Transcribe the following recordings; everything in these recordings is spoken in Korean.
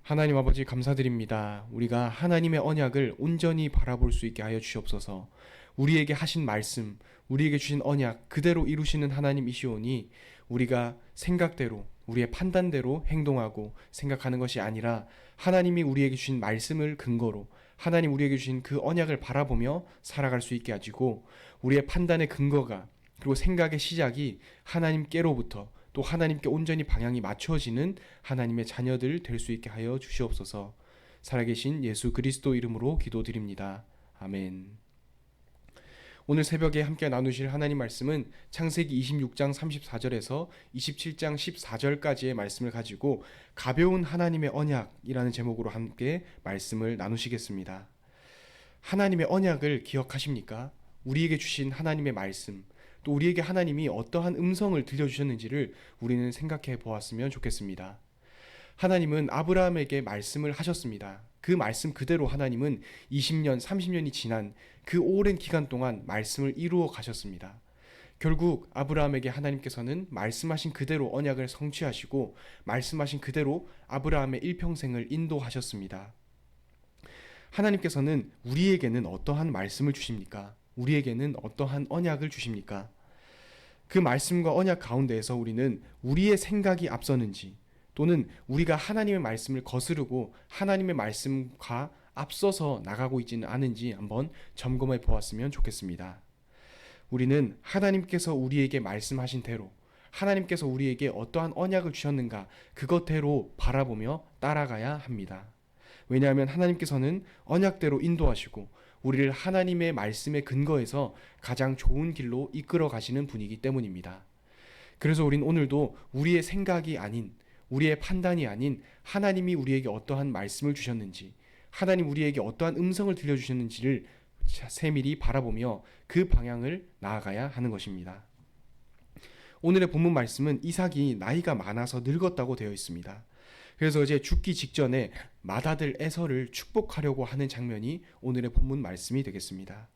하나님 아버지 감사드립니다. 우리가 하나님의 언약을 온전히 바라볼 수 있게 하여 주시옵소서. 우리에게 하신 말씀, 우리에게 주신 언약 그대로 이루시는 하나님이시오니 우리가 생각대로, 우리의 판단대로 행동하고 생각하는 것이 아니라 하나님이 우리에게 주신 말씀을 근거로 하나님 우리에게 주신 그 언약을 바라보며 살아갈 수 있게 하시고, 우리의 판단의 근거가 그리고 생각의 시작이 하나님께로부터 또 하나님께 온전히 방향이 맞춰지는 하나님의 자녀들 될 수 있게 하여 주시옵소서. 살아계신 예수 그리스도 이름으로 기도드립니다. 아멘. 오늘 새벽에 함께 나누실 하나님 말씀은 창세기 26장 34절에서 27장 14절까지의 말씀을 가지고 가벼운 하나님의 언약이라는 제목으로 함께 말씀을 나누시겠습니다. 하나님의 언약을 기억하십니까? 우리에게 주신 하나님의 말씀, 또 우리에게 하나님이 어떠한 음성을 들려주셨는지를 우리는 생각해 보았으면 좋겠습니다. 하나님은 아브라함에게 말씀을 하셨습니다. 그 말씀 그대로 하나님은 20년, 30년이 지난 그 오랜 기간 동안 말씀을 이루어 가셨습니다. 결국 아브라함에게 하나님께서는 말씀하신 그대로 언약을 성취하시고 말씀하신 그대로 아브라함의 일평생을 인도하셨습니다. 하나님께서는 우리에게는 어떠한 말씀을 주십니까? 우리에게는 어떠한 언약을 주십니까? 그 말씀과 언약 가운데에서 우리는 우리의 생각이 앞서는지, 또는 우리가 하나님의 말씀을 거스르고 하나님의 말씀과 앞서서 나가고 있지는 않은지 한번 점검해 보았으면 좋겠습니다. 우리는 하나님께서 우리에게 말씀하신 대로, 하나님께서 우리에게 어떠한 언약을 주셨는가 그것대로 바라보며 따라가야 합니다. 왜냐하면 하나님께서는 언약대로 인도하시고 우리를 하나님의 말씀에 근거해서 가장 좋은 길로 이끌어 가시는 분이기 때문입니다. 그래서 우린 오늘도 우리의 생각이 아닌, 우리의 판단이 아닌 하나님이 우리에게 어떠한 말씀을 주셨는지, 하나님 우리에게 어떠한 음성을 들려주셨는지를 세밀히 바라보며 그 방향을 나아가야 하는 것입니다. 오늘의 본문 말씀은 이삭이 나이가 많아서 늙었다고 되어 있습니다. 그래서 이제 죽기 직전에 맏아들 에서를 축복하려고 하는 장면이 오늘의 본문 말씀이 되겠습니다.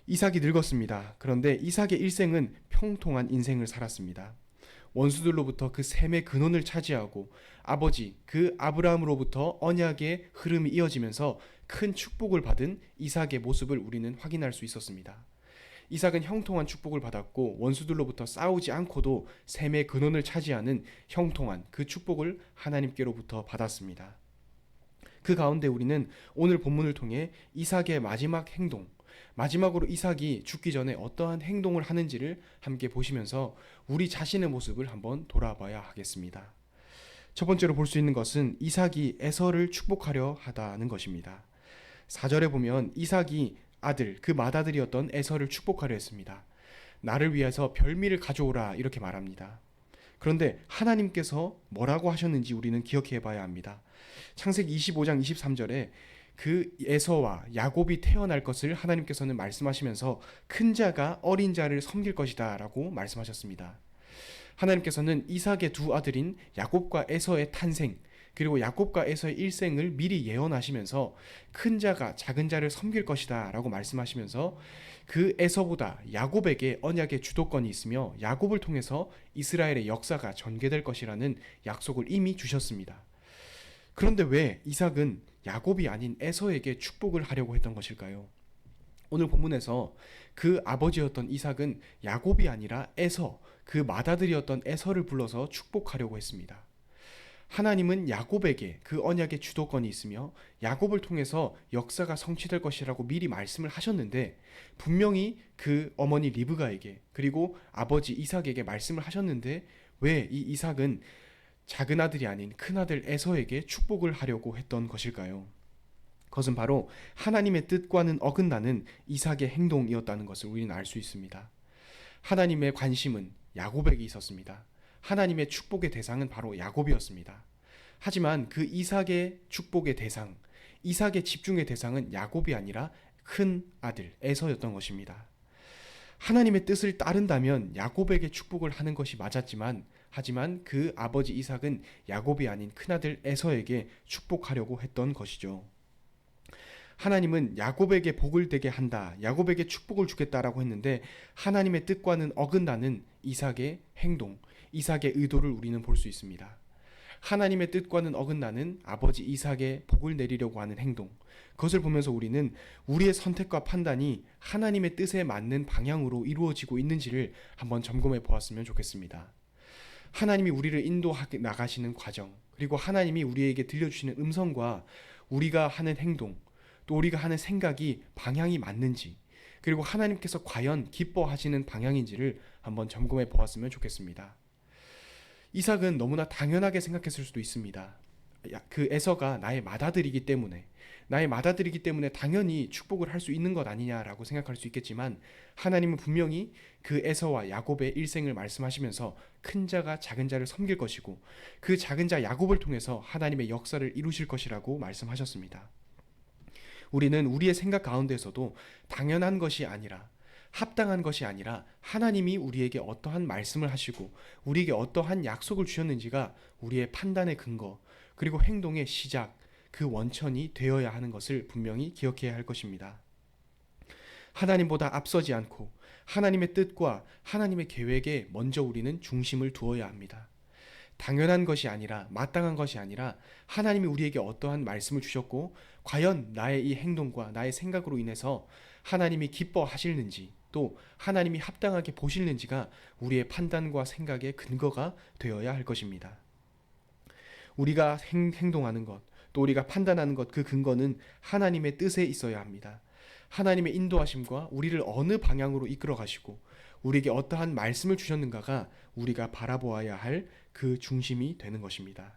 이삭이 늙었습니다. 그런데 이삭의 일생은 평통한 인생을 살았습니다. 원수들로부터 그 셈의 근원을 차지하고 아버지 그 아브라함으로부터 언약의 흐름이 이어지면서 큰 축복을 받은 이삭의 모습을 우리는 확인할 수 있었습니다. 이삭은 형통한 축복을 받았고 원수들로부터 싸우지 않고도 셈의 근원을 차지하는 형통한 그 축복을 하나님께로부터 받았습니다. 그 가운데 우리는 오늘 본문을 통해 이삭의 마지막 행동, 마지막으로 이삭이 죽기 전에 어떠한 행동을 하는지를 함께 보시면서 우리 자신의 모습을 한번 돌아봐야 하겠습니다. 첫 번째로 볼 수 있는 것은 이삭이 에서를 축복하려 하다는 것입니다. 4절에 보면 이삭이 아들, 그 맏아들이었던 에서를 축복하려 했습니다. 나를 위해서 별미를 가져오라 이렇게 말합니다. 그런데 하나님께서 뭐라고 하셨는지 우리는 기억해 봐야 합니다. 창세기 25장 23절에 그 에서와 야곱이 태어날 것을 하나님께서는 말씀하시면서 큰 자가 어린 자를 섬길 것이다 라고 말씀하셨습니다. 하나님께서는 이삭의 두 아들인 야곱과 에서의 탄생, 그리고 야곱과 에서의 일생을 미리 예언하시면서 큰 자가 작은 자를 섬길 것이다 라고 말씀하시면서 그 에서보다 야곱에게 언약의 주도권이 있으며 야곱을 통해서 이스라엘의 역사가 전개될 것이라는 약속을 이미 주셨습니다. 그런데 왜 이삭은 야곱이 아닌 에서에게 축복을 하려고 했던 것일까요? 오늘 본문에서 그 아버지였던 이삭은 야곱이 아니라 에서, 그 맏아들이었던 에서를 불러서 축복하려고 했습니다. 하나님은 야곱에게 그 언약의 주도권이 있으며 야곱을 통해서 역사가 성취될 것이라고 미리 말씀을 하셨는데, 분명히 그 어머니 리브가에게 그리고 아버지 이삭에게 말씀을 하셨는데 왜 이 이삭은 작은 아들이 아닌 큰 아들 에서에게 축복을 하려고 했던 것일까요? 그것은 바로 하나님의 뜻과는 어긋나는 이삭의 행동이었다는 것을 우리는 알 수 있습니다. 하나님의 관심은 야곱에게 있었습니다. 하나님의 축복의 대상은 바로 야곱이었습니다. 하지만 그 이삭의 축복의 대상, 이삭의 집중의 대상은 야곱이 아니라 큰 아들 에서였던 것입니다. 하나님의 뜻을 따른다면 야곱에게 축복을 하는 것이 맞았지만, 하지만 그 아버지 이삭은 야곱이 아닌 큰아들 에서에게 축복하려고 했던 것이죠. 하나님은 야곱에게 복을 되게 한다, 야곱에게 축복을 주겠다라고 했는데 하나님의 뜻과는 어긋나는 이삭의 행동, 이삭의 의도를 우리는 볼 수 있습니다. 하나님의 뜻과는 어긋나는 아버지 이삭의 복을 내리려고 하는 행동, 그것을 보면서 우리는 우리의 선택과 판단이 하나님의 뜻에 맞는 방향으로 이루어지고 있는지를 한번 점검해 보았으면 좋겠습니다. 하나님이 우리를 인도하게 나가시는 과정, 그리고 하나님이 우리에게 들려주시는 음성과 우리가 하는 행동, 또 우리가 하는 생각이 방향이 맞는지, 그리고 하나님께서 과연 기뻐하시는 방향인지를 한번 점검해 보았으면 좋겠습니다. 이삭은 너무나 당연하게 생각했을 수도 있습니다. 그 에서가 나의 맏아들이기 때문에 당연히 축복을 할 수 있는 것 아니냐라고 생각할 수 있겠지만, 하나님은 분명히 그 에서와 야곱의 일생을 말씀하시면서 큰 자가 작은 자를 섬길 것이고 그 작은 자 야곱을 통해서 하나님의 역사를 이루실 것이라고 말씀하셨습니다. 우리는 우리의 생각 가운데서도 당연한 것이 아니라, 합당한 것이 아니라 하나님이 우리에게 어떠한 말씀을 하시고 우리에게 어떠한 약속을 주셨는지가 우리의 판단의 근거, 그리고 행동의 시작, 그 원천이 되어야 하는 것을 분명히 기억해야 할 것입니다. 하나님보다 앞서지 않고 하나님의 뜻과 하나님의 계획에 먼저 우리는 중심을 두어야 합니다. 당연한 것이 아니라, 마땅한 것이 아니라 하나님이 우리에게 어떠한 말씀을 주셨고 과연 나의 이 행동과 나의 생각으로 인해서 하나님이 기뻐하시는지, 또 하나님이 합당하게 보시는지가 우리의 판단과 생각의 근거가 되어야 할 것입니다. 우리가 행동하는 것, 또 우리가 판단하는 것, 그 근거는 하나님의 뜻에 있어야 합니다. 하나님의 인도하심과 우리를 어느 방향으로 이끌어 가시고 우리에게 어떠한 말씀을 주셨는가가 우리가 바라보아야 할 그 중심이 되는 것입니다.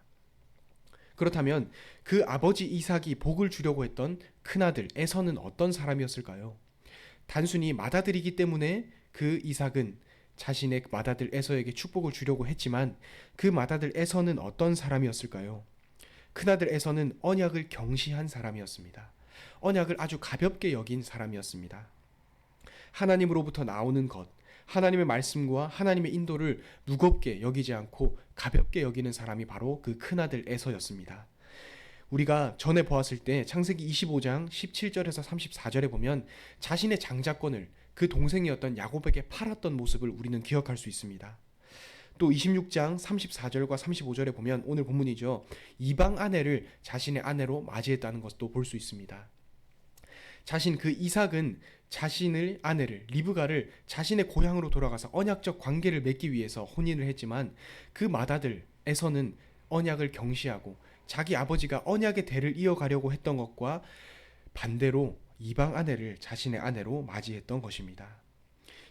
그렇다면 그 아버지 이삭이 복을 주려고 했던 큰아들 에서는 어떤 사람이었을까요? 단순히 맏아들이기 때문에 그 이삭은 자신의 맏아들 에서에게 축복을 주려고 했지만, 그 맏아들 에서는 어떤 사람이었을까요? 큰아들 에서는 언약을 경시한 사람이었습니다. 언약을 아주 가볍게 여긴 사람이었습니다. 하나님으로부터 나오는 것, 하나님의 말씀과 하나님의 인도를 무겁게 여기지 않고 가볍게 여기는 사람이 바로 그 큰아들 에서였습니다. 우리가 전에 보았을 때 창세기 25장 17절에서 34절에 보면 자신의 장자권을 그 동생이었던 야곱에게 팔았던 모습을 우리는 기억할 수 있습니다. 또 26장 34절과 35절에 보면 오늘 본문이죠, 이방 아내를 자신의 아내로 맞이했다는 것도 볼 수 있습니다. 그 이삭은 자신의 아내를, 리브가를 자신의 고향으로 돌아가서 언약적 관계를 맺기 위해서 혼인을 했지만, 그 맏아들 에서는 언약을 경시하고 자기 아버지가 언약의 대를 이어가려고 했던 것과 반대로 이방 아내를 자신의 아내로 맞이했던 것입니다.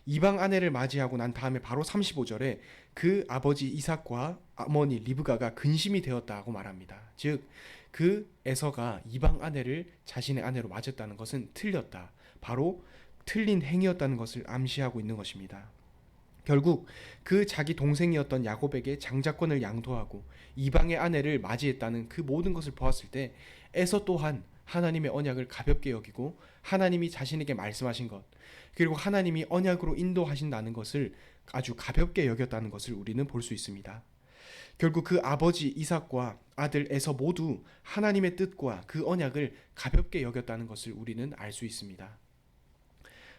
이방 아내를 맞이하고 난 다음에 바로 35절에 그 아버지 이삭과 어머니 리브가가 근심이 되었다고 말합니다. 즉, 그 에서가 이방 아내를 자신의 아내로 맞았다는 것은 틀렸다, 바로 틀린 행위였다는 것을 암시하고 있는 것입니다. 결국 그 자기 동생이었던 야곱에게 장자권을 양도하고 이방의 아내를 맞이했다는 그 모든 것을 보았을 때 에서 또한 하나님의 언약을 가볍게 여기고 하나님이 자신에게 말씀하신 것, 그리고 하나님이 언약으로 인도하신다는 것을 아주 가볍게 여겼다는 것을 우리는 볼 수 있습니다. 결국 그 아버지 이삭과 아들 에서 모두 하나님의 뜻과 그 언약을 가볍게 여겼다는 것을 우리는 알 수 있습니다.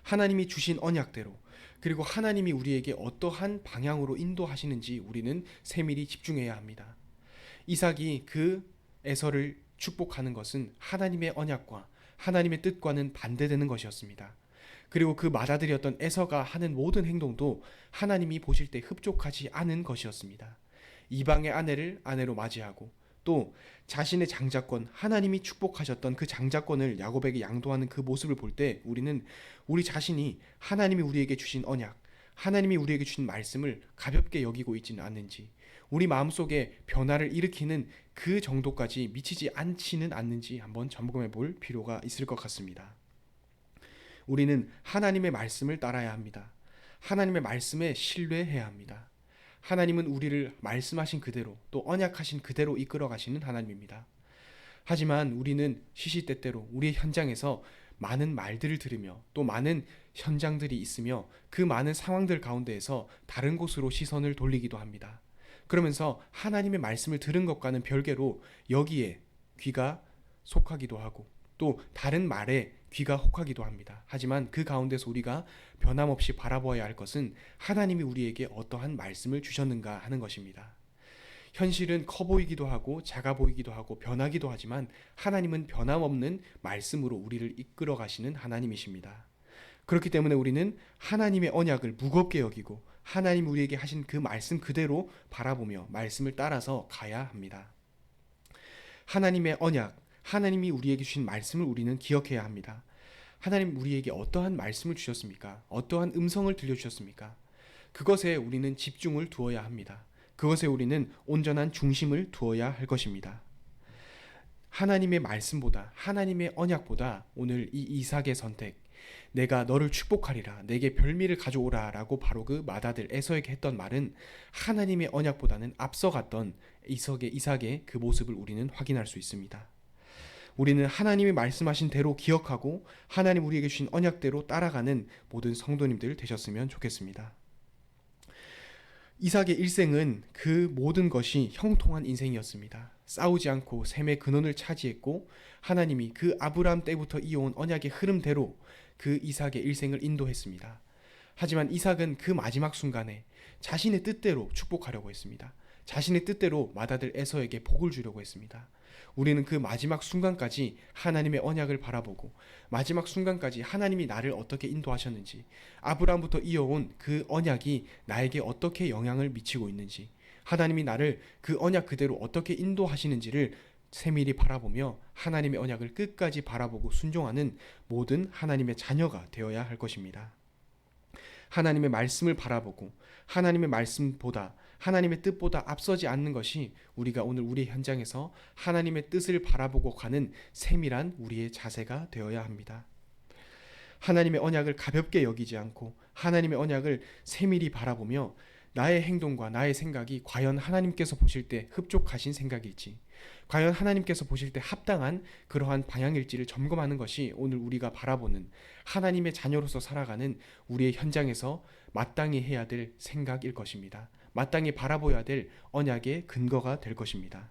하나님이 주신 언약대로, 그리고 하나님이 우리에게 어떠한 방향으로 인도하시는지 우리는 세밀히 집중해야 합니다. 이삭이 그 에서를 축복하는 것은 하나님의 언약과 하나님의 뜻과는 반대되는 것이었습니다. 그리고 그 맏아들이었던 에서가 하는 모든 행동도 하나님이 보실 때 흡족하지 않은 것이었습니다. 이방의 아내를 아내로 맞이하고 또 자신의 장자권, 하나님이 축복하셨던 그 장자권을 야곱에게 양도하는 그 모습을 볼 때 우리는 우리 자신이 하나님이 우리에게 주신 언약, 하나님이 우리에게 주신 말씀을 가볍게 여기고 있지는 않는지, 우리 마음속에 변화를 일으키는 그 정도까지 미치지 않지는 않는지 한번 점검해 볼 필요가 있을 것 같습니다. 우리는 하나님의 말씀을 따라야 합니다. 하나님의 말씀에 신뢰해야 합니다. 하나님은 우리를 말씀하신 그대로, 또 언약하신 그대로 이끌어 가시는 하나님입니다. 하지만 우리는 시시때때로 우리의 현장에서 많은 말들을 들으며 또 많은 현장들이 있으며 그 많은 상황들 가운데에서 다른 곳으로 시선을 돌리기도 합니다. 그러면서 하나님의 말씀을 들은 것과는 별개로 여기에 귀가 속하기도 하고 또 다른 말에 귀가 혹하기도 합니다. 하지만 그 가운데서 우리가 변함없이 바라보아야 할 것은 하나님이 우리에게 어떠한 말씀을 주셨는가 하는 것입니다. 현실은 커 보이기도 하고 작아 보이기도 하고 변하기도 하지만 하나님은 변함없는 말씀으로 우리를 이끌어 가시는 하나님이십니다. 그렇기 때문에 우리는 하나님의 언약을 무겁게 여기고 하나님 우리에게 하신 그 말씀 그대로 바라보며 말씀을 따라서 가야 합니다. 하나님의 언약, 하나님이 우리에게 주신 말씀을 우리는 기억해야 합니다. 하나님 우리에게 어떠한 말씀을 주셨습니까? 어떠한 음성을 들려주셨습니까? 그것에 우리는 집중을 두어야 합니다. 그것에 우리는 온전한 중심을 두어야 할 것입니다. 하나님의 말씀보다, 하나님의 언약보다 오늘 이 이삭의 선택, 내가 너를 축복하리라, 내게 별미를 가져오라 라고 바로 그 맏아들 에서에게 했던 말은 하나님의 언약보다는 앞서갔던 이삭의 그 모습을 우리는 확인할 수 있습니다. 우리는 하나님이 말씀하신 대로 기억하고 하나님 우리에게 주신 언약대로 따라가는 모든 성도님들 되셨으면 좋겠습니다. 이삭의 일생은 그 모든 것이 형통한 인생이었습니다. 싸우지 않고 셈의 근원을 차지했고 하나님이 그 아브라함 때부터 이어온 언약의 흐름대로 그 이삭의 일생을 인도했습니다. 하지만 이삭은 그 마지막 순간에 자신의 뜻대로 축복하려고 했습니다. 자신의 뜻대로 맏아들 에서에게 복을 주려고 했습니다. 우리는 그 마지막 순간까지 하나님의 언약을 바라보고 마지막 순간까지 하나님이 나를 어떻게 인도하셨는지, 아브라함부터 이어온 그 언약이 나에게 어떻게 영향을 미치고 있는지, 하나님이 나를 그 언약 그대로 어떻게 인도하시는지를 세밀히 바라보며 하나님의 언약을 끝까지 바라보고 순종하는 모든 하나님의 자녀가 되어야 할 것입니다. 하나님의 말씀을 바라보고 하나님의 말씀보다 하나님의 뜻보다 앞서지 않는 것이 우리가 오늘 우리 현장에서 하나님의 뜻을 바라보고 가는 세밀한 우리의 자세가 되어야 합니다. 하나님의 언약을 가볍게 여기지 않고 하나님의 언약을 세밀히 바라보며 나의 행동과 나의 생각이 과연 하나님께서 보실 때 흡족하신 생각일지, 과연 하나님께서 보실 때 합당한 그러한 방향일지를 점검하는 것이 오늘 우리가 바라보는 하나님의 자녀로서 살아가는 우리의 현장에서 마땅히 해야 될 생각일 것입니다. 마땅히 바라보아야 될 언약의 근거가 될 것입니다.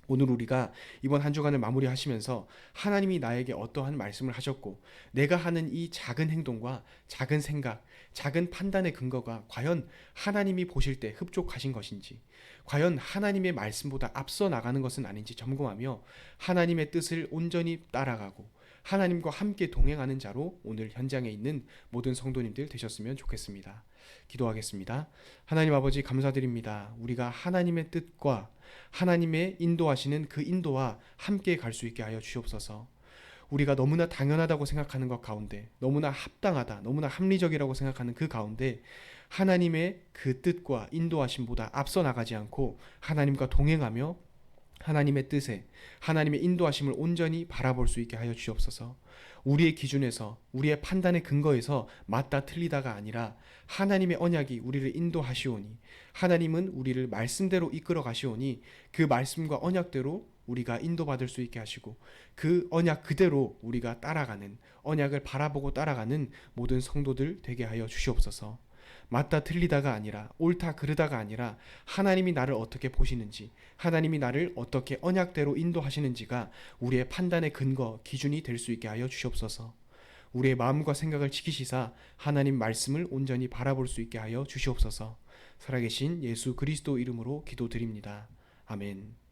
오늘 우리가 이번 한 주간을 마무리하시면서 하나님이 나에게 어떠한 말씀을 하셨고 내가 하는 이 작은 행동과 작은 생각, 작은 판단의 근거가 과연 하나님이 보실 때 흡족하신 것인지, 과연 하나님의 말씀보다 앞서 나가는 것은 아닌지 점검하며 하나님의 뜻을 온전히 따라가고 하나님과 함께 동행하는 자로 오늘 현장에 있는 모든 성도님들 되셨으면 좋겠습니다. 기도하겠습니다. 하나님 아버지 감사드립니다. 우리가 하나님의 뜻과 하나님의 인도하시는 그 인도와 함께 갈 수 있게 하여 주옵소서. 우리가 너무나 당연하다고 생각하는 것 가운데, 너무나 합당하다, 너무나 합리적이라고 생각하는 그 가운데 하나님의 그 뜻과 인도하심보다 앞서 나가지 않고 하나님과 동행하며 하나님의 뜻에, 하나님의 인도하심을 온전히 바라볼 수 있게 하여 주옵소서. 우리의 기준에서, 우리의 판단의 근거에서 맞다 틀리다가 아니라 하나님의 언약이 우리를 인도하시오니, 하나님은 우리를 말씀대로 이끌어 가시오니 그 말씀과 언약대로 우리가 인도받을 수 있게 하시고 그 언약 그대로 우리가 따라가는, 언약을 바라보고 따라가는 모든 성도들 되게 하여 주시옵소서. 맞다 틀리다가 아니라, 옳다 그르다가 아니라 하나님이 나를 어떻게 보시는지, 하나님이 나를 어떻게 언약대로 인도하시는지가 우리의 판단의 근거, 기준이 될 수 있게 하여 주시옵소서. 우리의 마음과 생각을 지키시사 하나님 말씀을 온전히 바라볼 수 있게 하여 주시옵소서. 살아계신 예수 그리스도 이름으로 기도드립니다. 아멘.